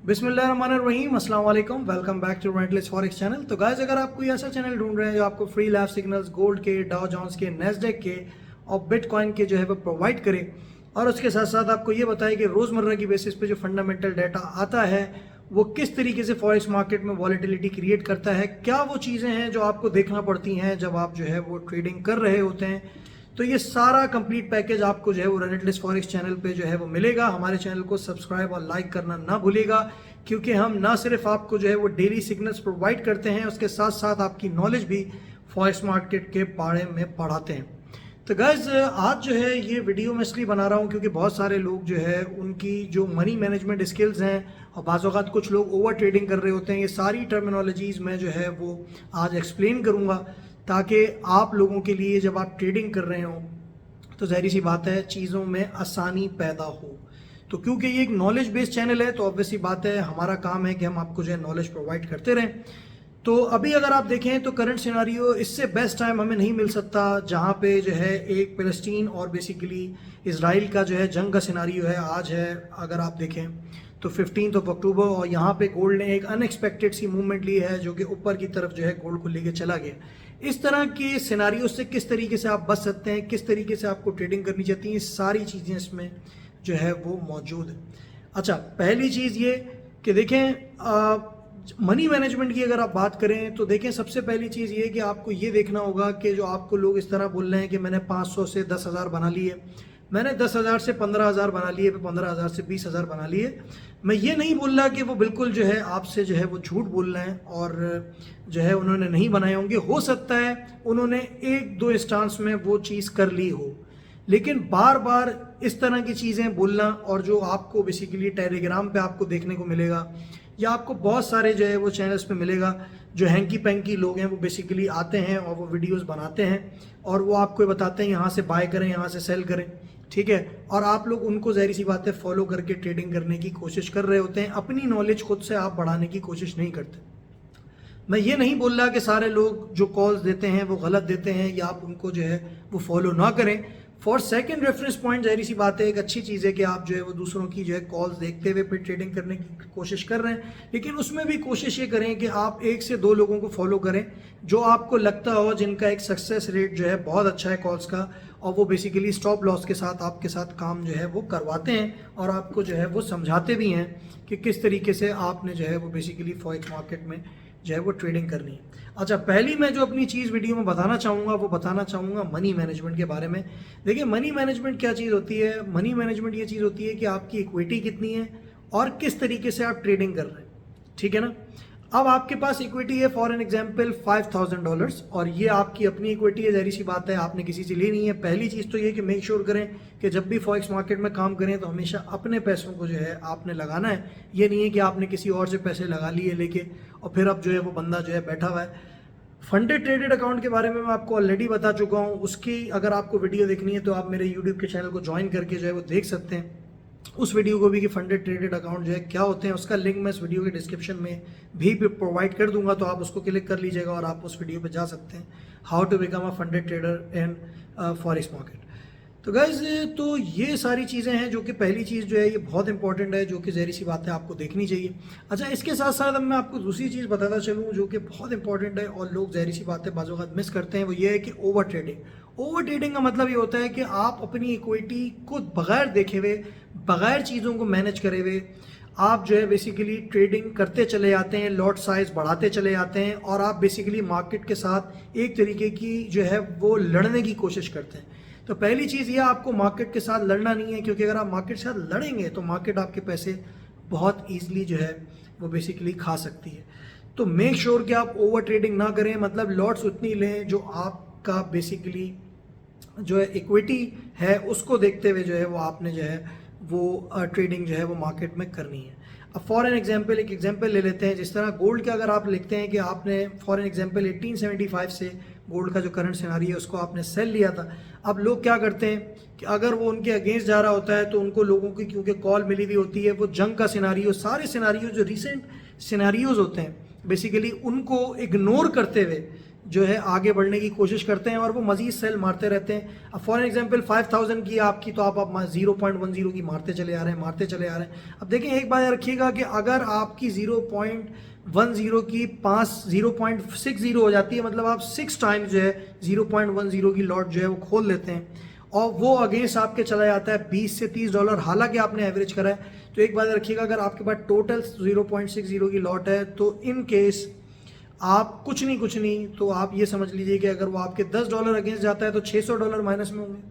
बिस्मिल्लाहिर्रहमानिर्रहीम, अस्सलाम वालेकुम। Welcome back to Rentless Forex channel. तो गाइस, अगर आप कोई ऐसा चैनल ढूंढ रहे हैं जो आपको फ्री लाइव सिग्नल्स गोल्ड के, डाउ जोन्स के, नेस्डेक के और बिटकॉइन के जो है वो प्रोवाइड करे और उसके साथ साथ आपको ये बताए कि रोज़मर्रा की बेसिस पे जो फंडामेंटल डाटा आता है वो किस तरीके से फॉरेक्स मार्केट में वॉलेटिलिटी क्रिएट करता है, क्या वो चीज़ें हैं जो आपको देखना पड़ती हैं जब आप जो है वो ट्रेडिंग कर रहे होते हैं, तो ये सारा कंप्लीट पैकेज आपको जो है वो रेंटलेस फॉरेक्स चैनल पे जो है वो मिलेगा। हमारे चैनल को सब्सक्राइब और लाइक करना ना भूलिएगा, क्योंकि हम ना सिर्फ आपको जो है वो डेली सिग्नल्स प्रोवाइड करते हैं, उसके साथ साथ आपकी नॉलेज भी फॉरेक्स मार्केट के बारे में पढ़ाते हैं। तो गाइज, आज जो है ये वीडियो मैं इसलिए बना रहा हूँ क्योंकि बहुत सारे लोग जो है उनकी जो मनी मैनेजमेंट स्किल्स हैं और बाज़ औक़ात कुछ लोग ओवर ट्रेडिंग कर रहे होते हैं, ये सारी टर्मिनोलॉजीज़ मैं जो है वो आज एक्सप्लेन करूँगा ताकि आप लोगों के लिए जब आप ट्रेडिंग कर रहे हो तो ज़ाहिर सी बात है चीज़ों में आसानी पैदा हो। तो क्योंकि ये एक नॉलेज बेस्ड चैनल है तो ऑब्वियसली बात है हमारा काम है कि हम आपको जो है नॉलेज प्रोवाइड करते रहें। तो अभी अगर आप देखें तो करंट सिनारियो, इससे बेस्ट टाइम हमें नहीं मिल सकता जहाँ पे जो है एक फ़लस्तीन और बेसिकली इजराइल का जो है जंग का सिनारियो है। आज है, अगर आप देखें तो 15 अक्टूबर, और यहाँ पे गोल्ड ने एक अनएक्सपेक्टेड सी मूवमेंट ली है जो कि ऊपर की तरफ जो है गोल्ड को लेके चला गया। इस तरह के सिनारियो से किस तरीके से आप बच सकते हैं, किस तरीके से आपको ट्रेडिंग करनी चाहिए, सारी चीज़ें इसमें जो है वो मौजूद है। अच्छा, पहली चीज़ ये कि देखें मनी मैनेजमेंट की अगर आप बात करें तो देखें सबसे पहली चीज़ ये कि आपको ये देखना होगा कि जो आपको लोग इस तरह बोल रहे हैं कि मैंने 500 से 10,000 बना लिए, मैंने 10,000 से 15,000 बना लिए, 15,000 से 20,000 बना लिए। मैं ये नहीं बोल रहा कि वो बिल्कुल जो है आपसे जो है वो झूठ बोल रहे हैं और जो है उन्होंने नहीं बनाए होंगे। हो सकता है उन्होंने एक दो इंस्टांस में वो चीज़ कर ली हो, लेकिन बार बार इस तरह की चीज़ें बोलना, और जो आपको बेसिकली टेलीग्राम पे आपको देखने को मिलेगा या आपको बहुत सारे जो है वो चैनल्स पे मिलेगा, जो हैंकी पैंकी लोग हैं वो बेसिकली आते हैं और वो वीडियोस बनाते हैं और वो आपको बताते हैं यहाँ से बाय करें, यहाँ से सेल करें, ठीक है। और आप लोग उनको ज़ाहिर सी बात है फॉलो करके ट्रेडिंग करने की कोशिश कर रहे होते हैं, अपनी नॉलेज खुद से आप बढ़ाने की कोशिश नहीं करते। मैं ये नहीं बोल रहा कि सारे लोग जो कॉल्स देते हैं वो गलत देते हैं या आप उनको जो है वो फॉलो ना करें। फॉर सेकंड रेफरेंस पॉइंट ज़ाहिर सी बात है एक अच्छी चीज़ है कि आप जो है वो दूसरों की जो है कॉल्स देखते हुए फिर ट्रेडिंग करने की कोशिश कर रहे हैं, लेकिन उसमें भी कोशिश ये करें कि आप 1 से 2 लोगों को फॉलो करें जो आपको लगता हो जिनका एक सक्सेस रेट जो है बहुत अच्छा है कॉल्स का, और वो बेसिकली स्टॉप लॉस के साथ आपके साथ काम जो है वो करवाते हैं और आपको जो है वो समझाते भी हैं कि किस तरीके से आपने जो है वो बेसिकली फॉरेक्स मार्केट में जो है वो ट्रेडिंग करनी है। अच्छा, पहली मैं जो अपनी चीज़ वीडियो में बताना चाहूँगा वो बताना चाहूँगा मनी मैनेजमेंट के बारे में। देखिए, मनी मैनेजमेंट क्या चीज़ होती है? मनी मैनेजमेंट ये चीज़ होती है कि आपकी इक्विटी कितनी है और किस तरीके से आप ट्रेडिंग कर रहे हैं, ठीक है ना। अब आपके पास इक्विटी है फॉर एन एग्जाम्पल $5,000 और ये आपकी अपनी इक्विटी है, ज़ाहिर सी बात है आपने किसी से ली नहीं है। पहली चीज़ तो ये कि मेक श्योर करें कि जब भी फॉरेक्स मार्केट में काम करें तो हमेशा अपने पैसों को जो है आपने लगाना है। ये नहीं है कि आपने किसी और से पैसे लगा लिए लेके और फिर अब जो है वो बंदा जो है बैठा हुआ है। फंडेड ट्रेडेड अकाउंट के बारे में मैं आपको ऑलरेडी बता चुका हूँ, उसकी अगर आपको वीडियो देखनी है तो आप मेरे यूट्यूब के चैनल को ज्वाइन करके जो है वो देख सकते हैं उस वीडियो को भी कि फंडेड ट्रेडेड अकाउंट जो है क्या होते हैं। उसका लिंक मैं इस वीडियो के डिस्क्रिप्शन में भी प्रोवाइड कर दूंगा, तो आप उसको क्लिक कर लीजिएगा और आप उस वीडियो पे जा सकते हैं, how to become a funded trader in forex market. तो गाइज, तो ये सारी चीज़ें हैं जो कि पहली चीज़ जो है ये बहुत इंपॉर्टेंट है, जो कि ज़ाहिर सी बात है आपको देखनी चाहिए। अच्छा, इसके साथ साथ अब मैं आपको दूसरी चीज़ बताता चलूँ जो कि बहुत इंपॉर्टेंट है और लोग ज़ाहिर सी बात है बाज़ औक़ात मिस करते हैं, वो ये है कि ओवर ट्रेडिंग। ओवर ट्रेडिंग का मतलब ये होता है कि आप अपनी इक्विटी को बगैर देखे हुए, बगैर चीज़ों को मैनेज करे हुए आप जो है बेसिकली ट्रेडिंग करते चले जाते हैं, लॉट साइज बढ़ाते चले जाते हैं और आप बेसिकली मार्केट के साथ एक तरीके की जो है वो लड़ने की कोशिश करते हैं। तो पहली चीज़ ये, आपको मार्केट के साथ लड़ना नहीं है, क्योंकि अगर आप मार्केट के साथ लड़ेंगे तो मार्केट आपके पैसे बहुत ईजिली जो है वो बेसिकली खा सकती है। तो मेक श्योर कि आप ओवर ट्रेडिंग ना करें, मतलब लॉट्स उतनी लें जो आपका बेसिकली जो है इक्विटी है उसको देखते हुए जो है वो आपने जो है वो ट्रेडिंग जो है वो मार्केट में करनी है। अब फॉर एन एग्जांपल एक एग्जांपल ले लेते हैं, जिस तरह गोल्ड का अगर आप लिखते हैं कि आपने फॉर एन एग्जांपल 1875 से गोल्ड का जो करंट सिनारी है उसको आपने सेल लिया था। अब लोग क्या करते हैं कि अगर वो उनके अगेंस्ट जा रहा होता है तो उनको लोगों की क्योंकि कॉल मिली हुई होती है, वो जंग का सिनारियो, सारे सिनारियो जो रिसेंट सिनारियोज होते हैं बेसिकली उनको इग्नोर करते हुए जो है आगे बढ़ने की कोशिश करते हैं और वो मजीद सेल मारते रहते हैं। अब फॉर एग्जांपल 5000 की आपकी, तो आप 0.10 की मारते चले आ रहे हैं। अब देखें, एक बात रखिएगा कि अगर आपकी 0.10 की 0.60 हो जाती है, मतलब आप 6 टाइम्स जो है 0.10 की लॉट जो है वो खोल लेते हैं और वो अगेंस्ट आपके चला जाता है $20 से $30, हालांकि आपने एवरेज करा है। तो एक बात रखिएगा, अगर आपके पास टोटल 0.60 की लॉट है तो इन केस आप कुछ नहीं तो आप ये समझ लीजिए कि अगर वो आपके $10 अगेंस्ट जाता है तो $600 माइनस में होंगे,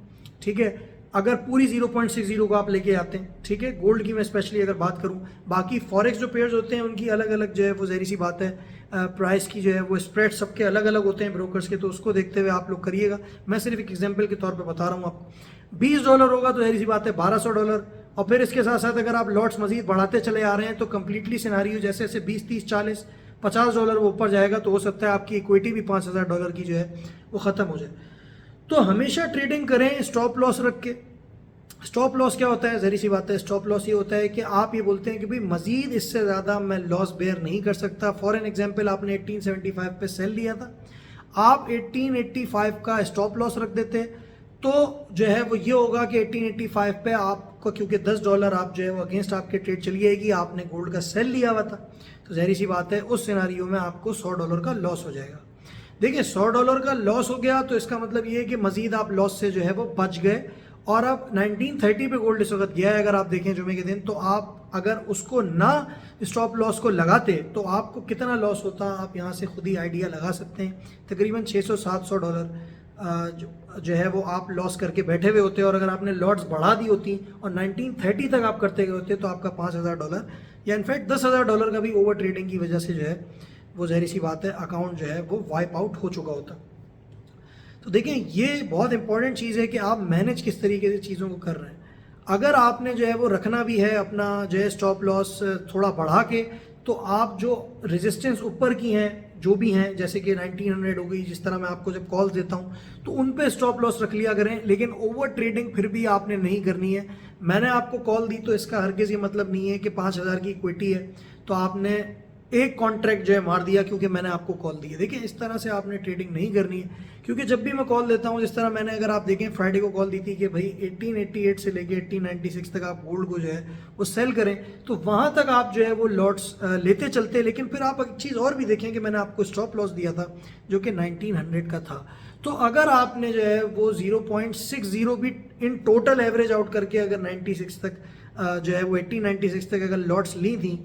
ठीक है, अगर पूरी 0.60 को आप लेके आते हैं, ठीक है। गोल्ड की मैं स्पेशली अगर बात करूं, बाकी फॉरेक्स जो पेयर्स होते हैं उनकी अलग अलग जो है वो ज़ाहिर सी बात है, प्राइस की जो है वो स्प्रेड सबके अलग अलग होते हैं ब्रोकर्स के, तो उसको देखते हुए आप लोग करिएगा। मैं सिर्फ एक एग्जांपल के तौर पे बता रहा हूँ आपको। $20 होगा तो ज़ाहिर सी बात है $1200, और फिर इसके साथ साथ अगर आप लॉट्स मजीद बढ़ाते चले आ रहे हैं तो कंप्लीटली सिनारियो जैसे जैसे 20, 30, 40, $50 वो ऊपर जाएगा तो हो सकता है आपकी इक्विटी भी $5000 की जो है वो ख़त्म हो जाए। तो हमेशा ट्रेडिंग करें स्टॉप लॉस रख के। स्टॉप लॉस क्या होता है? ज़री सी बात है, स्टॉप लॉस ये होता है कि आप ये बोलते हैं कि भाई मजीद इससे ज़्यादा मैं लॉस बेयर नहीं कर सकता। फॉर एन एग्जांपल, आपने 1875 पे सेल लिया था, आप 1885 का स्टॉप लॉस रख देते तो जो है वो ये होगा कि 1885 पे आपको, क्योंकि $10 आप जो है वो अगेंस्ट आपके ट्रेड चली जाएगी, आपने गोल्ड का सेल लिया हुआ था, तो ज़हरी सी बात है उस सिनारियो में आपको $100 का लॉस हो जाएगा। देखिए, $100 का लॉस हो गया तो इसका मतलब ये है कि मजीद आप लॉस से जो है वो बच गए। और अब 1930 पे गोल्ड इस वक्त गया है, अगर आप देखें जुमे के दिन, तो आप अगर उसको ना स्टॉप लॉस को लगाते तो आपको कितना लॉस होता, आप यहाँ से खुद ही आइडिया लगा सकते हैं। तकरीबन $600-700 जो है वो आप लॉस करके बैठे हुए होते हैं। और अगर आपने लॉट्स बढ़ा दी होती और 1930 तक आप करते गए होते तो आपका $5000 या इनफैक्ट $10,000 का भी ओवर ट्रेडिंग की वजह से जो है वो ज़हरी सी बात है अकाउंट जो है वो वाइप आउट हो चुका होता। तो देखें, ये बहुत इंपॉर्टेंट चीज़ है कि आप मैनेज किस तरीके से चीज़ों को कर रहे हैं। अगर आपने जो है वो रखना भी है अपना जो है स्टॉप लॉस थोड़ा बढ़ा के, तो आप जो रेजिस्टेंस ऊपर की हैं जो भी हैं, जैसे कि 1900 हो गई, जिस तरह मैं आपको जब कॉल्स देता हूं तो उन पे स्टॉप लॉस रख लिया करें, लेकिन ओवर ट्रेडिंग फिर भी आपने नहीं करनी है। मैंने आपको कॉल दी तो इसका हरगिज़ ये मतलब नहीं है कि 5000 की इक्विटी है तो आपने एक कॉन्ट्रैक्ट जो है मार दिया क्योंकि मैंने आपको कॉल दी है। देखिए, इस तरह से आपने ट्रेडिंग नहीं करनी है, क्योंकि जब भी मैं कॉल देता हूँ, जिस तरह मैंने, अगर आप देखें, फ्राइडे को कॉल दी थी कि भाई 1888 से लेके 1896 तक आप गोल्ड को जो है वो सेल करें, तो वहाँ तक आप जो है वो लॉट्स लेते चलते। लेकिन फिर आप एक चीज़ और भी देखें कि मैंने आपको स्टॉप लॉस दिया था जो कि 1900 का था। तो अगर आपने जो है वो 0.60 भी इन टोटल एवरेज आउट करके अगर 96 तक जो है वो 1896 तक अगर लॉट्स ली थी,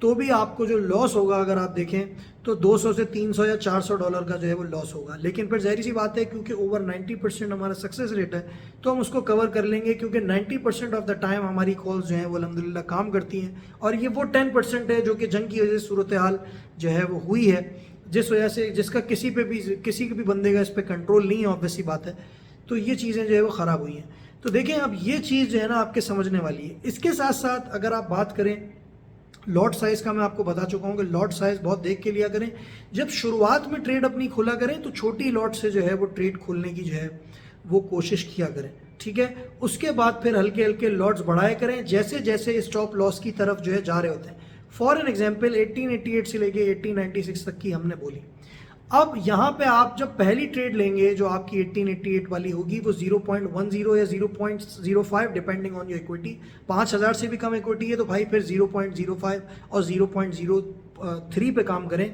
तो भी आपको जो लॉस होगा, अगर आप देखें तो 200 से 300 या $400 का जो है वो लॉस होगा। लेकिन फिर ज़ाहिर सी बात है, क्योंकि ओवर 90% हमारा सक्सेस रेट है तो हम उसको कवर कर लेंगे, क्योंकि 90% ऑफ द टाइम हमारी कॉल्स जो हैं वो अल्हम्दुलिल्लाह काम करती हैं। और ये वो 10% है जो कि जंग की वजह से सूरत हाल जो है वो हुई है, जिस वजह से जिसका किसी के भी बंदे का इस पर कंट्रोल नहीं है, ऑब्वियस सी बात है। तो ये चीज़ें जो है वो ख़राब हुई हैं। तो देखें, अब ये चीज़ जो है ना आपके समझने वाली है। इसके साथ साथ अगर आप बात करें लॉट साइज़ का, मैं आपको बता चुका हूँ कि लॉट साइज़ बहुत देख के लिया करें। जब शुरुआत में ट्रेड अपनी खुला करें तो छोटी लॉट से जो है वो ट्रेड खोलने की जो है वो कोशिश किया करें, ठीक है। उसके बाद फिर हल्के हल्के लॉट्स बढ़ाया करें जैसे जैसे स्टॉप लॉस की तरफ जो है जा रहे होते हैं। फॉर एन एग्जाम्पल 1888 से लेके 1896 तक की हमने बोली। अब यहाँ पे आप जब पहली ट्रेड लेंगे जो आपकी 1888 वाली होगी, वो 0.10 या 0.05 डिपेंडिंग ऑन योर इक्विटी। 5000 से भी कम इक्विटी है तो भाई फिर 0.05 और 0.03 पे काम करें।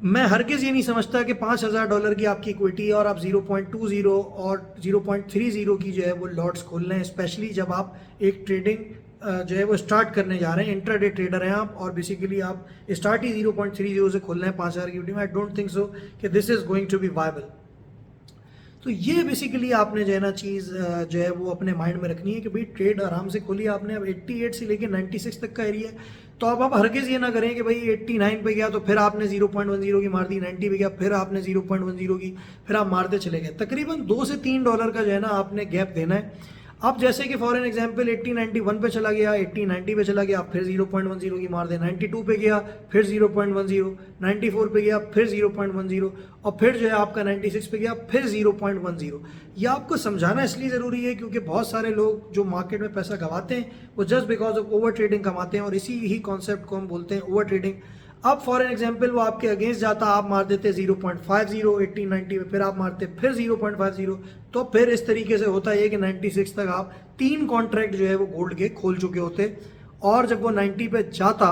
मैं हरगिज़ ये नहीं समझता कि $5000 की आपकी इक्विटी है और आप 0.20 और 0.30 की जो है वो लॉट्स खोल रहे हैं, स्पेशली जब आप एक ट्रेडिंग जो है वो स्टार्ट करने जा रहे हैं। इंट्राडे ट्रेडर हैं आप और बेसिकली आप स्टार्ट ही 0.30 से खोल रहे हैं 5000 की इक्विटी में। आई डोंट थिंक सो कि this is going to be viable. तो ये बेसिकली आपने जो है ना चीज़ जो है वो अपने माइंड में रखनी है कि भाई ट्रेड आराम से खोली आपने। अब 88 से लेके 96 तक का एरिया है, तो अब आप हरगिज़ ये ना करें कि भाई 89 पे गया तो फिर आपने 0.10 की मार दी, 90 पे गया फिर आपने 0.10 की, फिर आप मारते चले गए। तकरीबन $2 से $3 का जो है ना आपने गैप देना है। अब जैसे कि फॉर एन एग्जांपल 1891 पे चला गया, 1890 पे चला गया, फिर 0.10 की मार दे, 92 पे गया फिर 0.10, 94 पे गया फिर 0.10 और फिर जो है आपका 96 पे गया फिर 0.10। ये आपको समझाना इसलिए ज़रूरी है क्योंकि बहुत सारे लोग जो मार्केट में पैसा गंवाते हैं वो just because of over trading कमाते हैं, और इसी ही कॉन्सेप्ट को हम बोलते हैं ओवर ट्रेडिंग। अब फॉर एन एग्जाम्पल वो आपके अगेंस्ट जाता, आप मार देते 0.50 1890 में, फिर आप मारते फिर 0.50, तो फिर इस तरीके से होता है कि 96 तक आप 3 कॉन्ट्रैक्ट जो है वो गोल्ड के खोल चुके होते, और जब वो 90 पे जाता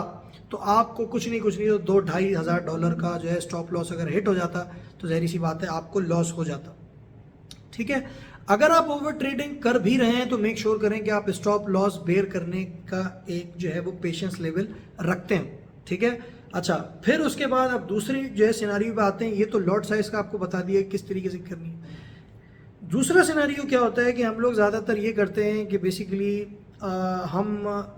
तो आपको कुछ नहीं तो $2,500 का जो है स्टॉप लॉस अगर हिट हो जाता तो जहरी सी बात है आपको लॉस हो जाता। ठीक है, अगर आप ओवर ट्रेडिंग कर भी रहे हैं तो मेक श्योर करें कि आप स्टॉप लॉस बेयर करने का एक जो है वो पेशेंस लेवल रखते हैं। ठीक है, अच्छा फिर उसके बाद आप दूसरी जो है सिनारियो पे आते हैं। ये तो लॉट साइज का आपको बता दिया किस तरीके से करनी है। दूसरा सिनारियो क्या होता है कि हम लोग ज़्यादातर ये करते हैं कि बेसिकली हम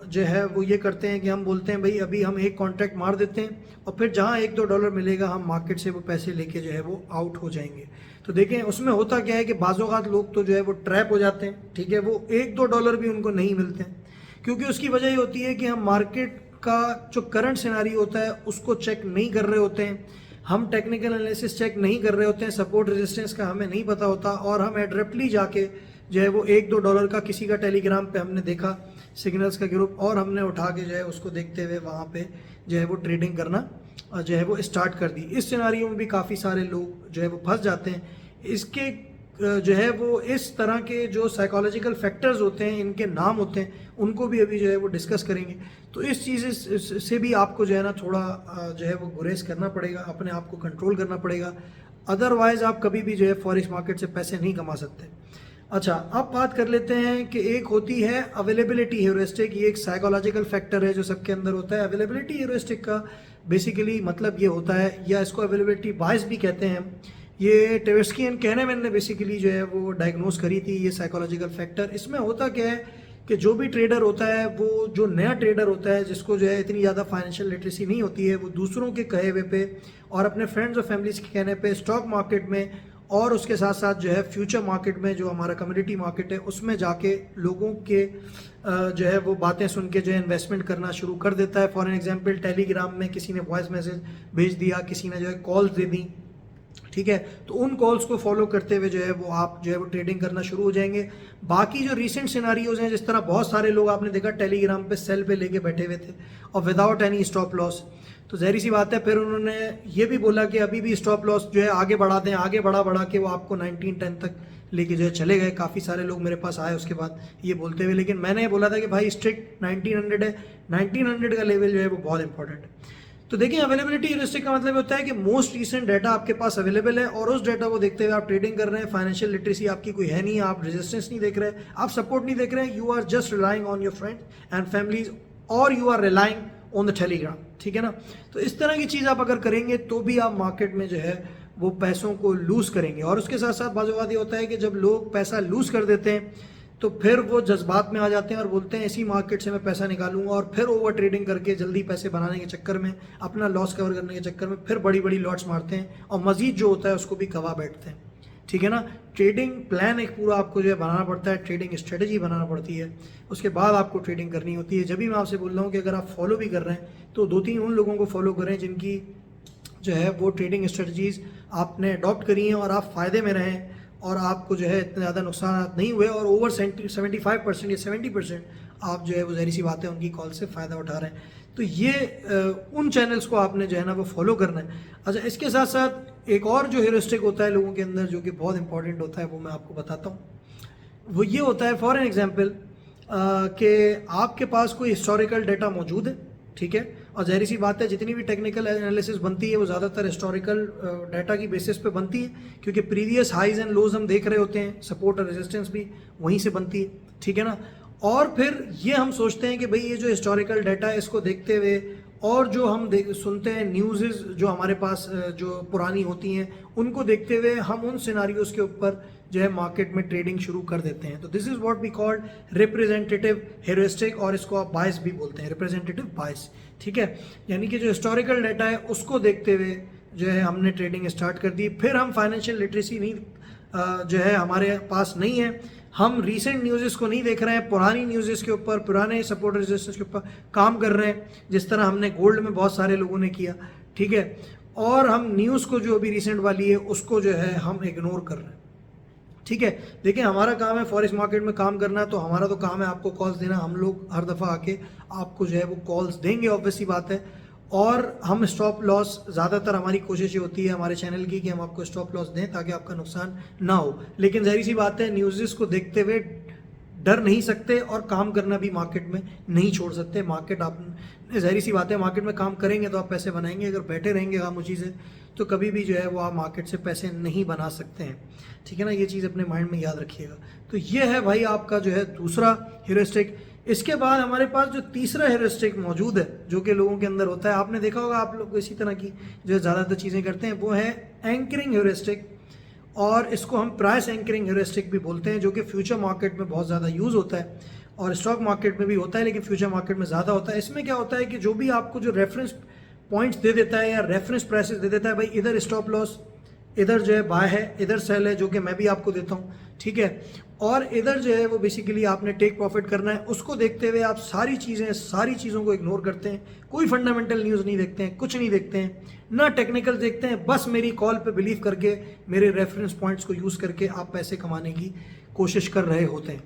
जो है वो ये करते हैं कि हम बोलते हैं भाई अभी हम एक कॉन्ट्रैक्ट मार देते हैं और फिर जहाँ $1-2 मिलेगा हम मार्केट से वो पैसे लेके जो है वो आउट हो जाएंगे। तो देखें उसमें होता क्या है कि बाज़-औक़ात लोग तो जो है वो ट्रैप हो जाते हैं। ठीक है, वो $1-2 भी उनको नहीं मिलते हैं, क्योंकि उसकी वजह ये होती है कि हम मार्केट का जो करंट सिनारियो होता है उसको चेक नहीं कर रहे होते हैं, हम टेक्निकल एनालिसिस चेक नहीं कर रहे होते हैं, सपोर्ट रेजिस्टेंस का हमें नहीं पता होता, और हम एड्रेप्टली जाके जो है वो $1-2 का किसी का टेलीग्राम पे हमने देखा सिग्नल्स का ग्रुप, और हमने उठा के जो है उसको देखते हुए वहाँ पे जो है वो ट्रेडिंग करना जो है वो स्टार्ट कर दी। इस सिनारियो में भी काफ़ी सारे लोग जो है वो फंस जाते हैं। इसके जो है वो इस तरह के जो साइकोलॉजिकल फैक्टर्स होते हैं, इनके नाम होते हैं, उनको भी अभी जो है वो डिस्कस करेंगे। तो इस चीज़ से भी आपको जो है ना थोड़ा जो है वो गुरेज करना पड़ेगा, अपने आप को कंट्रोल करना पड़ेगा, अदरवाइज आप कभी भी जो है फॉरेक्स मार्केट से पैसे नहीं कमा सकते। अच्छा, अब बात कर लेते हैं कि एक होती है अवेलेबिलिटी हेउरिस्टिक। ये एक साइकोलॉजिकल फैक्टर है जो सबके अंदर होता है। अवेलेबिलिटी हेउरिस्टिक का बेसिकली मतलब ये होता है, या इसको अवेलेबिलिटी बायस भी कहते हैं। ये टेवेस्कियन कहने ने बेसिकली जो है वो डायग्नोस करी थी ये साइकोलॉजिकल फैक्टर। इसमें होता क्या है कि जो भी ट्रेडर होता है, वो जो नया ट्रेडर होता है जिसको जो है इतनी ज़्यादा फाइनेंशियल लिटरेसी नहीं होती है, वो दूसरों के कहे हुए पे और अपने फ्रेंड्स और फैमिलीज के कहने पे स्टॉक मार्केट में और उसके साथ साथ जो है फ्यूचर मार्केट में, जो हमारा कम्युनिटी मार्केट है, उसमें जाके लोगों के जो है वो बातें सुन के जो है इन्वेस्टमेंट करना शुरू कर देता है। फॉर एग्जांपल टेलीग्राम में किसी ने वॉइस मैसेज भेज दिया, किसी ने जो है कॉल्स दे दी। ठीक है, तो उन कॉल्स को फॉलो करते हुए जो है वो आप जो है वो ट्रेडिंग करना शुरू हो जाएंगे। बाकी जो रीसेंट सिनारियोज हैं, जिस तरह बहुत सारे लोग आपने देखा टेलीग्राम पे सेल पे लेके बैठे हुए थे और विदाउट एनी स्टॉप लॉस, तो जहरी सी बात है फिर उन्होंने ये भी बोला कि अभी भी स्टॉप लॉस जो है आगे बढ़ा दें, आगे बढ़ा के वो आपको 1910 तक लेके जो है चले गए। काफ़ी सारे लोग मेरे पास आए उसके बाद ये बोलते हुए, लेकिन मैंने बोला था कि भाई स्ट्रिक्ट 1900 है, 1900 का लेवल जो है वो बहुत इंपॉर्टेंट है। तो देखिए, अवेलेबिलिटी ह्यूरिस्टिक का मतलब होता है कि मोस्ट रीसेंट डाटा आपके पास अवेलेबल है और उस डाटा को देखते हुए आप ट्रेडिंग कर रहे हैं। फाइनेंशियल लिटरेसी आपकी कोई है नहीं, आप रेजिस्टेंस नहीं देख रहे, आप सपोर्ट नहीं देख रहे हैं, you are just relying on your friends and families, और you are relying on the Telegram. ठीक है ना, तो इस तरह की चीज़ आप अगर करेंगे तो भी आप मार्केट में जो है वो पैसों को लूज करेंगे। और उसके साथ साथ बाज़ ये होता है कि जब लोग पैसा लूज कर देते हैं तो फिर वो जज्बात में आ जाते हैं और बोलते हैं इसी मार्केट से मैं पैसा निकालूंगा, और फिर ओवर ट्रेडिंग करके जल्दी पैसे बनाने के चक्कर में, अपना लॉस कवर करने के चक्कर में फिर बड़ी बड़ी लॉट्स मारते हैं और मजीद जो होता है उसको भी गवा बैठते हैं। ठीक है ना, ट्रेडिंग प्लान एक पूरा आपको जो है बनाना पड़ता है, ट्रेडिंग स्ट्रेटजी बनाना पड़ती है, उसके बाद आपको ट्रेडिंग करनी होती है। जब भी मैं आपसे बोल रहा हूँ कि अगर आप फॉलो भी कर रहे हैं तो 2-3 उन लोगों को फॉलो करें जिनकी जो है वो ट्रेडिंग स्ट्रेटजीज आपने अडॉप्ट करी हैं और आप फ़ायदे में रहें और आपको जो है इतने ज़्यादा नुकसान नहीं हुए, और ओवर 75% या 70% आप जो है वो जहरी सी बात है उनकी कॉल से फ़ायदा उठा रहे हैं। तो ये उन चैनल्स को आपने जो है ना वो फॉलो करना है। अच्छा, इसके साथ साथ एक और जो ह्यूरिस्टिक होता है लोगों के अंदर जो कि बहुत इंपॉर्टेंट होता है, वो मैं आपको बताता हूँ। वो ये होता है फॉर एन एग्जाम्पल कि आपके पास कोई हिस्टोरिकल डाटा मौजूद है। ठीक है, और जहरी सी बात है जितनी भी टेक्निकल एनालिसिस बनती है वो ज़्यादातर हिस्टोरिकल डाटा की बेसिस पे बनती है, क्योंकि प्रीवियस हाइज एंड लोज हम देख रहे होते हैं, सपोर्ट और रेजिस्टेंस भी वहीं से बनती है। ठीक है ना, और फिर ये हम सोचते हैं कि भाई ये जो हिस्टोरिकल डाटा है इसको देखते हुए और जो हम सुनते हैं न्यूज़ जो हमारे पास जो पुरानी होती हैं उनको देखते हुए हम उन सिनारियोज के ऊपर जो है मार्केट में ट्रेडिंग शुरू कर देते हैं। तो this is what we called representative heuristic, और इसको आप बायस भी बोलते हैं, रिप्रेजेंटेटिव बायस। ठीक है, यानी कि जो हिस्टोरिकल डाटा है उसको देखते हुए जो है हमने ट्रेडिंग स्टार्ट कर दी। फिर हम फाइनेंशियल लिटरेसी नहीं जो है हमारे पास नहीं है, हम रीसेंट न्यूज़ को नहीं देख रहे हैं, पुरानी न्यूज़ के ऊपर, पुराने सपोर्ट रेजिस्टेंस के ऊपर काम कर रहे हैं, जिस तरह हमने गोल्ड में बहुत सारे लोगों ने किया। ठीक है, और हम न्यूज़ को जो अभी रिसेंट वाली है उसको जो है हम इग्नोर कर रहे हैं। ठीक है, देखिए हमारा काम है फॉरेक्स मार्केट में काम करना, तो हमारा तो काम है आपको कॉल्स देना। हम लोग हर दफ़ा आके आपको जो है वो कॉल्स देंगे, ऑब्वियस सी बात है, और हम स्टॉप लॉस, ज़्यादातर हमारी कोशिश ये होती है हमारे चैनल की कि हम आपको स्टॉप लॉस दें ताकि आपका नुकसान ना हो। लेकिन ज़ाहिर सी बात है, न्यूज़ को देखते हुए डर नहीं सकते और काम करना भी मार्केट में नहीं छोड़ सकते। मार्केट, आप ज़ाहिर सी बात है, मार्केट में काम करेंगे तो आप पैसे बनाएंगे, अगर बैठे रहेंगे खामोशी से तो कभी भी जो है वो आप मार्केट से पैसे नहीं बना सकते हैं। ठीक है ना, ये चीज़ अपने माइंड में याद रखिएगा। तो ये है भाई आपका जो है दूसरा ह्यूरिस्टिक। इसके बाद हमारे पास जो तीसरा ह्यूरिस्टिक मौजूद है जो कि लोगों के अंदर होता है, आपने देखा होगा, आप लोग इसी तरह की जो ज़्यादातर चीज़ें करते हैं, वो है एंकरिंग ह्यूरिस्टिक, और इसको हम प्राइस एंकरिंग ह्यूरिस्टिक भी बोलते हैं, जो कि फ्यूचर मार्केट में बहुत ज़्यादा यूज़ होता है और स्टॉक मार्केट में भी होता है, लेकिन फ्यूचर मार्केट में ज़्यादा होता है। इसमें क्या होता है कि जो भी आपको जो रेफरेंस पॉइंट्स दे देता है या रेफरेंस प्राइसेस दे देता है, भाई इधर स्टॉप लॉस, इधर जो है बाय है, इधर सेल है, जो कि मैं भी आपको देता हूँ, ठीक है, और इधर जो है वो बेसिकली आपने टेक प्रॉफिट करना है। उसको देखते हुए आप सारी चीज़ों को इग्नोर करते हैं, कोई फंडामेंटल न्यूज़ नहीं देखते हैं, कुछ नहीं देखते हैं, ना टेक्निकल देखते हैं, बस मेरी कॉल पे बिलीव करके, मेरे रेफरेंस पॉइंट्स को यूज़ करके आप पैसे कमाने की कोशिश कर रहे होते हैं।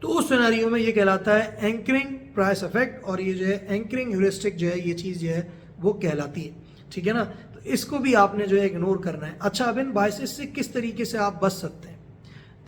तो उस सिनेरियो में ये कहलाता है एंकरिंग प्राइस इफेक्ट, और ये जो है एंकरिंग ह्यूरिस्टिक जो है, ये चीज़ जो है वो कहलाती है। ठीक है ना, तो इसको भी आपने जो है इग्नोर करना है। अच्छा, अब इन बायसेस से किस तरीके से आप बच सकते हैं?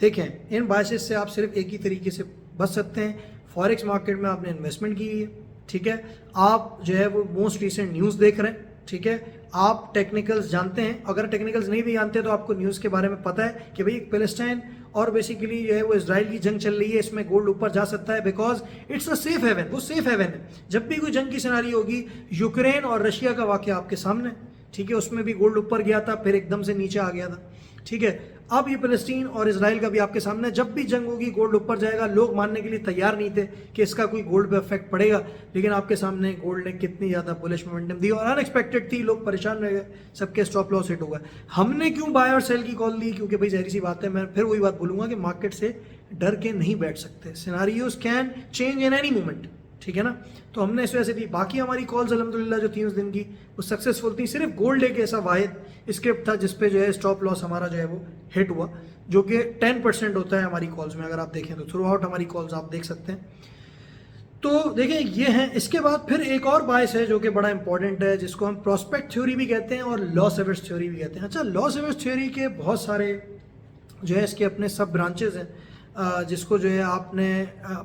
देखें, इन बायसेस से आप सिर्फ एक ही तरीके से बच सकते हैं। फॉरेक्स मार्केट में आपने इन्वेस्टमेंट की है, ठीक है, आप जो है वो मोस्ट रिसेंट न्यूज़ देख रहे हैं, ठीक है, आप टेक्निकल्स जानते हैं, अगर टेक्निकल्स नहीं भी जानते तो आपको न्यूज़ के बारे में पता है कि भाई पैलेस्टाइन और बेसिकली जो है वो इजराइल की जंग चल रही है, इसमें गोल्ड ऊपर जा सकता है, because it's a safe haven. वो सेफ हेवन है। जब भी कोई जंग की सिनारी होगी, यूक्रेन और रशिया का वाकया आपके सामने, ठीक है, उसमें भी गोल्ड ऊपर गया था, फिर एकदम से नीचे आ गया था, ठीक है। अब ये पैलेस्टीन और इजराइल का भी आपके सामने, जब भी जंग होगी गोल्ड ऊपर जाएगा। लोग मानने के लिए तैयार नहीं थे कि इसका कोई गोल्ड पे इफेक्ट पड़ेगा, लेकिन आपके सामने गोल्ड ने कितनी ज़्यादा बुलिश मोमेंटम दी और अनएक्सपेक्टेड थी, लोग परेशान रह गए, सबके स्टॉप लॉस हिट हो गए। हमने क्यों बाय और सेल की कॉल दी? क्योंकि भाई जाहिर सी बात है, मैं फिर वही बात बोलूँगा कि मार्केट से डर के नहीं बैठ सकते, scenarios can change in any moment, ठीक है ना। तो हमने इस वजह से दी। बाकी हमारी कॉल्स अल्हम्दुलिल्लाह जो 30 दिन की वो सक्सेसफुल थी। सिर्फ गोल्ड एक ऐसा वाहिद स्क्रिप्ट था जिसपे जो है स्टॉप लॉस हमारा जो है वो हिट हुआ, जो कि 10% होता है हमारी कॉल्स में। अगर आप देखें तो थ्रू आउट हमारी कॉल्स आप देख सकते हैं। तो देखें, ये है। इसके बाद फिर एक और बायस है जो कि बड़ा इंपॉर्टेंट है, जिसको हम प्रोस्पेक्ट थ्योरी भी कहते हैं और लॉस एवर्स थ्योरी भी कहते हैं। अच्छा, लॉस एवर्स थ्योरी के बहुत सारे जो है इसके अपने सब ब्रांचेज हैं, जिसको जो है आपने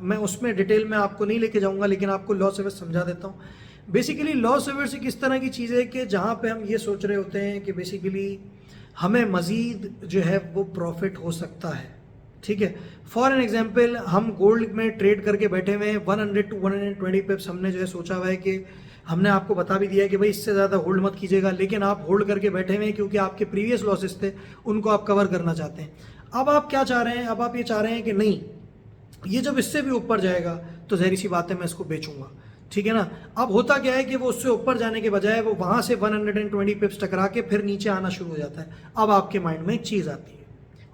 मैं उसमें डिटेल में आपको नहीं लेके जाऊंगा, लेकिन आपको लॉस एवर्स समझा देता हूँ। बेसिकली लॉस एवर्स एक इस तरह की चीज़ है कि जहाँ पे हम ये सोच रहे होते हैं कि बेसिकली हमें मज़ीद जो है वो प्रॉफिट हो सकता है, ठीक है। फॉर एन एग्जांपल, हम गोल्ड में ट्रेड करके बैठे हुए हैं, 100 to 120 पिप्स हमने जो है सोचा हुआ है कि हमने आपको बता भी दिया है कि भाई इससे ज़्यादा होल्ड मत कीजिएगा, लेकिन आप होल्ड करके बैठे हुए हैं क्योंकि आपके प्रीवियस लॉसेस थे, उनको आप कवर करना चाहते हैं। अब आप क्या चाह रहे हैं? अब आप ये चाह रहे हैं कि नहीं, ये जब इससे भी ऊपर जाएगा तो ज़ाहिर सी बात है मैं इसको बेचूंगा, ठीक है ना। अब होता क्या है कि वो उससे ऊपर जाने के बजाय वो वहाँ से 120 पिप्स टकरा के फिर नीचे आना शुरू हो जाता है। अब आपके माइंड में एक चीज़ आती है,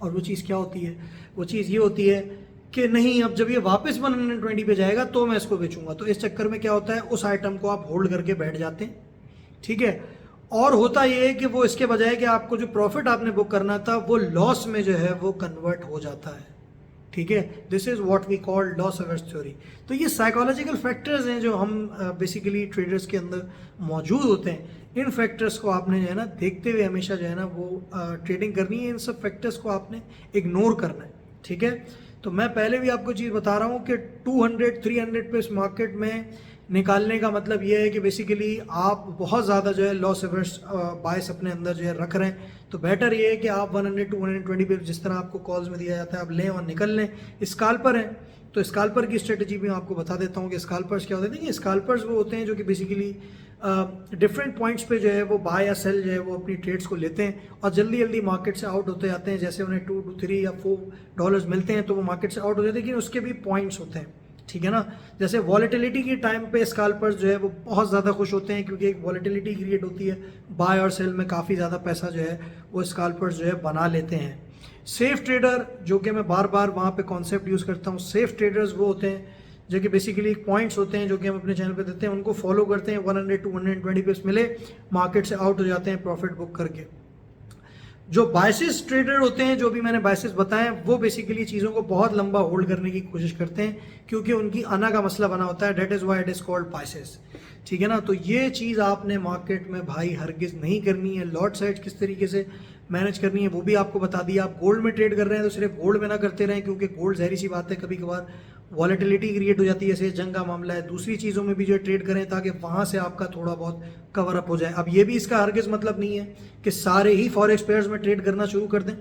और वो चीज़ क्या होती है? वो चीज़ ये होती है कि नहीं, अब जब ये वापस 120 पे जाएगा तो मैं इसको बेचूंगा। तो इस चक्कर में क्या होता है, उस आइटम को आप होल्ड करके बैठ जाते हैं, ठीक है। और होता ये है कि वो इसके बजाय कि आपको जो प्रॉफिट आपने बुक करना था वो लॉस में जो है वो कन्वर्ट हो जाता है, ठीक है। This is what we call loss averse theory. तो ये साइकोलॉजिकल फैक्टर्स हैं जो हम बेसिकली ट्रेडर्स के अंदर मौजूद होते हैं। इन फैक्टर्स को आपने जो है ना देखते हुए हमेशा जो है ना वो ट्रेडिंग करनी है। इन सब फैक्टर्स को आपने इग्नोर करना है, ठीक है। तो मैं पहले भी आपको चीज़ बता रहा हूँ कि 200-300 पे इस मार्केट में निकालने का मतलब ये है कि बेसिकली आप बहुत ज़्यादा जो है लॉस एवर्स बायस अपने अंदर जो है रख रहे हैं। तो बेटर ये है कि आप 100-120 पे जिस तरह आपको कॉल्स में दिया जाता है आप लें और निकल लें। स्काल्पर हैं तो स्काल्पर की स्ट्रेटजी भी मैं आपको बता देता हूँ कि स्काल्पर्स क्या होते हैं। कि स्काल्पर्स वो होते हैं जो कि बेसिकली डिफरेंट पॉइंट्स पे जो है वो बाय या सेल जो है वो अपनी ट्रेड्स को लेते हैं और जल्दी जल्दी मार्केट से आउट होते जाते हैं। जैसे उन्हें $2 या $4 मिलते हैं तो वो मार्केट से आउट हो जाते हैं, लेकिन उसके भी पॉइंट्स होते हैं, ठीक है ना। जैसे वॉलेटिलिटी के टाइम पे स्काल्पर्स जो है वो बहुत ज़्यादा खुश होते हैं क्योंकि एक वॉलेटिलिटी क्रिएट होती है, बाय और सेल में काफ़ी ज़्यादा पैसा जो है वो स्काल्पर्स जो है बना लेते हैं। सेफ ट्रेडर, जो कि मैं बार बार वहाँ पे कॉन्सेप्ट यूज़ करता हूँ, सेफ ट्रेडर्स वो होते हैं जो कि बेसिकली पॉइंट्स होते हैं जो कि हम अपने चैनल पे देते हैं, उनको फॉलो करते हैं। 100 to 120 पिप्स मिले, मार्केट से आउट हो जाते हैं प्रॉफिट बुक करके। जो बायसेस ट्रेडर होते हैं, जो भी मैंने बायसेस बताए, वो बेसिकली चीज़ों को बहुत लंबा होल्ड करने की कोशिश करते हैं, क्योंकि उनकी आना का मसला बना होता है। That is why it is called biases, ठीक है ना। तो ये चीज़ आपने मार्केट में भाई हरगिज़ नहीं करनी है। लॉट साइज किस तरीके से मैनेज करनी है वो भी आपको बता दिया। आप गोल्ड में ट्रेड कर रहे हैं तो सिर्फ गोल्ड में ना करते रहें, क्योंकि गोल्ड जहरी सी बात है, कभी कभार वॉलेटिलिटी क्रिएट हो जाती है, जैसे जंग का मामला है। दूसरी चीज़ों में भी जो ट्रेड करें ताकि वहाँ से आपका थोड़ा बहुत कवर अप हो जाए। अब ये भी इसका हरगिज़ मतलब नहीं है कि सारे ही फॉरेक्स पेयर्स में ट्रेड करना शुरू कर दें।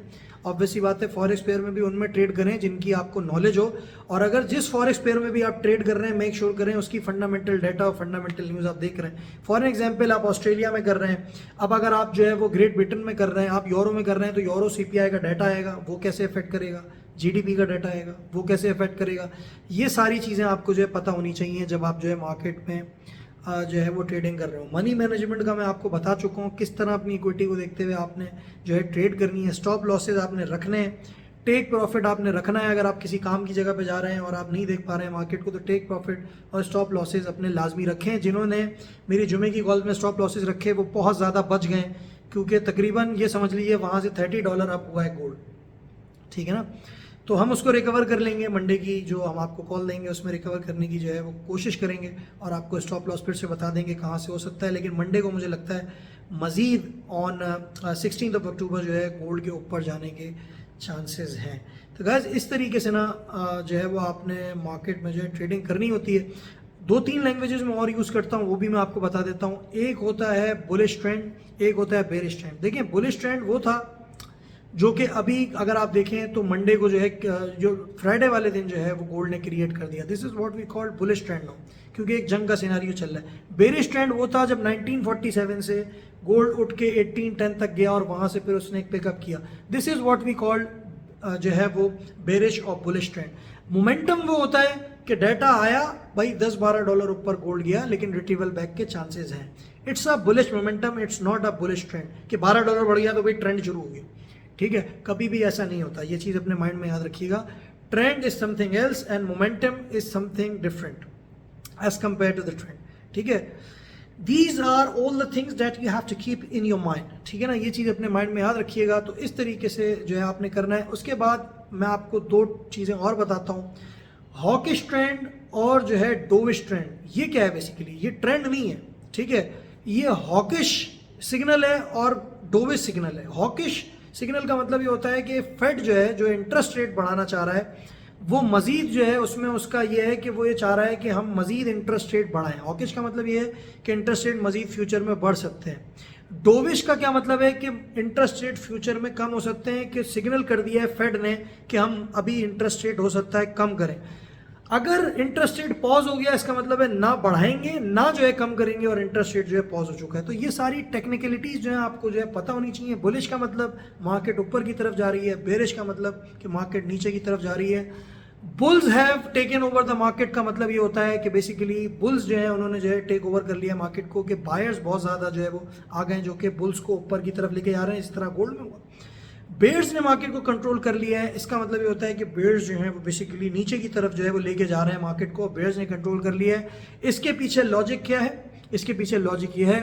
ऑब्वियस सी बात है, फॉरेक्स पेयर में भी उनमें ट्रेड करें जिनकी आपको नॉलेज हो, और अगर जिस फॉरेक्स पेयर में भी आप ट्रेड कर रहे हैं मेक श्योर करें उसकी फंडामेंटल डाटा और फंडामेंटल न्यूज़ आप देख रहे हैं। फॉर एग्जांपल, आप ऑस्ट्रेलिया में कर रहे हैं, अब अगर आप जो है वो ग्रेट ब्रिटेन में कर रहे हैं, आप यूरो में कर रहे हैं, तो यूरो सीपीआई का डाटा आएगा, वो कैसे इफेक्ट करेगा, जीडीपी का डाटा आएगा, वो कैसे इफेक्ट करेगा। ये सारी चीज़ें आपको जो है पता होनी चाहिए जब आप जो है मार्केट में जो है वो ट्रेडिंग कर रहे हो। मनी मैनेजमेंट का मैं आपको बता चुका हूँ, किस तरह अपनी इक्विटी को देखते हुए आपने जो है ट्रेड करनी है। स्टॉप लॉसेज आपने रखने हैं, टेक प्रॉफिट आपने रखना है। अगर आप किसी काम की जगह पे जा रहे हैं और आप नहीं देख पा रहे हैं मार्केट को, तो टेक प्रॉफिट और स्टॉप लॉसेज अपने लाजमी रखें। जिन्होंने मेरी जुमे की कॉल में स्टॉप लॉसेज रखे वो बहुत ज़्यादा बच गए, क्योंकि तकरीबन ये समझ लीजिए वहाँ से $30 अप हुआ है गोल्ड, ठीक है ना। तो हम उसको रिकवर कर लेंगे। मंडे की जो हम आपको कॉल देंगे उसमें रिकवर करने की जो है वो कोशिश करेंगे, और आपको स्टॉप लॉस फिर से बता देंगे कहाँ से हो सकता है। लेकिन मंडे को मुझे लगता है मज़ीद ऑन 16 अक्टूबर जो है गोल्ड के ऊपर जाने के चांसेस हैं। तो गाइस इस तरीके से ना जो है वो आपने मार्केट में जो है ट्रेडिंग करनी होती है। 2-3 लैंग्वेजेस में और यूज़ करता हूँ, वो भी मैं आपको बता देता हूँ। एक होता है बुलिश ट्रेंड, एक होता है बेरिश ट्रेंड। देखिए बुलिश ट्रेंड वो था जो कि अभी अगर आप देखें तो मंडे को जो है, जो फ्राइडे वाले दिन जो है वो गोल्ड ने क्रिएट कर दिया। This is what we called bullish trend now, क्योंकि एक जंग का सिनेरियो चल रहा है। बेरिश ट्रेंड वो था जब 1947 से गोल्ड उठ के 1810 तक गया और वहां से फिर उसने एक पिकअप किया। This is what we called जो है वो बेरिश और बुलिश ट्रेंड। मोमेंटम वो होता है कि डाटा आया भाई $10-12 ऊपर गोल्ड गया, लेकिन रिट्रीवल बैक के चांसेस हैं। It's a bullish momentum, it's not a bullish trend कि $12 बढ़ गया तो भाई ट्रेंड शुरू हो गया, ठीक है। कभी भी ऐसा नहीं होता, ये चीज़ अपने माइंड में याद रखिएगा। Trend is something else and momentum is something different as compare to the trend, ठीक है। These are all the things that you have to keep in your mind, ठीक है ना। ये चीज़ अपने माइंड में याद रखिएगा। तो इस तरीके से जो है आपने करना है। उसके बाद मैं आपको 2 चीज़ें और बताता हूँ, हॉकिश ट्रेंड और जो है डोविश ट्रेंड। ये क्या है बेसिकली, ये ट्रेंड नहीं है, ठीक है। ये हॉकिश सिग्नल है और डोविश सिग्नल है। हॉकिश सिग्नल का मतलब ये होता है कि फेड जो है, जो इंटरेस्ट रेट बढ़ाना चाह रहा है, वो मजीद जो है उसमें उसका ये है कि वो ये चाह रहा है कि हम मजीद इंटरेस्ट रेट बढ़ाएं। हॉकिश का मतलब ये है कि इंटरेस्ट रेट मजीद फ्यूचर में बढ़ सकते हैं। डोविश का क्या मतलब है कि इंटरेस्ट रेट फ्यूचर में कम हो सकते हैं, कि सिग्नल कर दिया है फेड ने कि हम अभी इंटरेस्ट रेट हो सकता है कम करें। अगर इंटरेस्ट रेट पॉज हो गया इसका मतलब है ना बढ़ाएंगे ना जो है कम करेंगे, और इंटरेस्ट रेट जो है पॉज हो चुका है। तो ये सारी टेक्निकलिटीज जो है आपको जो है पता होनी चाहिए। बुलिश का मतलब मार्केट ऊपर की तरफ जा रही है, बेरिश का मतलब कि मार्केट नीचे की तरफ जा रही है। Bulls have taken over the market का मतलब ये होता है कि बेसिकली बुल्स जो है उन्होंने जो है टेक ओवर कर लिया मार्केट को, कि बायर्स बहुत ज़्यादा जो है वो आ गए जो कि बुल्स को ऊपर की तरफ लेके जा रहे हैं, इस तरह गोल्ड में हुआ। बेयर्स ने मार्केट को कंट्रोल कर लिया है, इसका मतलब ये होता है कि बेयर्स जो हैं वो बेसिकली नीचे की तरफ जो है वो लेके जा रहे हैं मार्केट को, बेयर्स ने कंट्रोल कर लिया है। इसके पीछे लॉजिक क्या है, इसके पीछे लॉजिक ये है,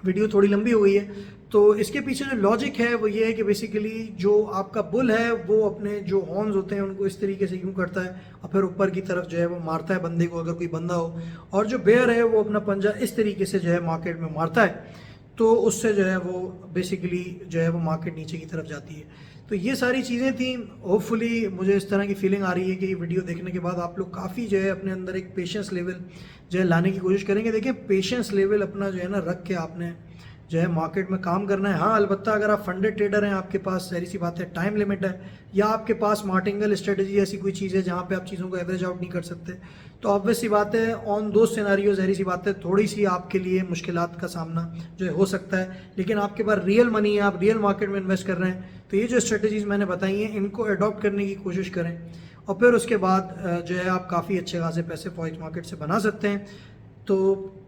वीडियो थोड़ी लंबी हो गई है, तो इसके पीछे जो लॉजिक है वो ये है कि बेसिकली जो आपका बुल है वो अपने जो हॉर्न्स होते हैं उनको इस तरीके से यूँ करता है और फिर ऊपर की तरफ जो है वो मारता है बंदे को, अगर कोई बंदा हो, और जो बेयर है वो अपना पंजा इस तरीके से जो है मार्केट में मारता है, तो उससे जो है वो बेसिकली जो है वो मार्केट नीचे की तरफ जाती है। तो ये सारी चीज़ें थी। होपफुली मुझे इस तरह की फीलिंग आ रही है कि ये वीडियो देखने के बाद आप लोग काफ़ी जो है अपने अंदर एक पेशेंस लेवल जो है लाने की कोशिश करेंगे। देखिए पेशेंस लेवल अपना जो है ना रख के आपने जो है मार्केट में काम करना है। हाँ अलबत्ता अगर आप फंडेड ट्रेडर हैं, आपके पास सारी सी बात है टाइम लिमिट है, या आपके पास मार्टिंगल स्ट्रेटजी ऐसी कोई चीज़ है जहाँ पे आप चीज़ों को एवरेज आउट नहीं कर सकते, तो ऑब्वियस सी बात है ऑन दो सिनेरियो ज़हरी सी बात है थोड़ी सी आपके लिए मुश्किलात का सामना जो है हो सकता है। लेकिन आपके पास रियल मनी है, आप रियल मार्केट में इन्वेस्ट कर रहे हैं, तो ये जो स्ट्रेटजीज़ मैंने बताई हैं इनको अडॉप्ट करने की कोशिश करें, और फिर उसके बाद जो है आप काफ़ी अच्छे खासे पैसे फॉरेक्स मार्केट से बना सकते हैं। तो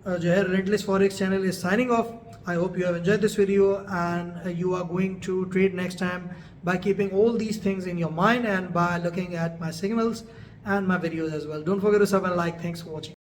जो है Rentless Forex channel is signing off. I hope you have enjoyed this video and you are going to trade next time by keeping all these things in your mind and by looking at my signals and my videos as well. Don't forget to sub and like. Thanks for watching.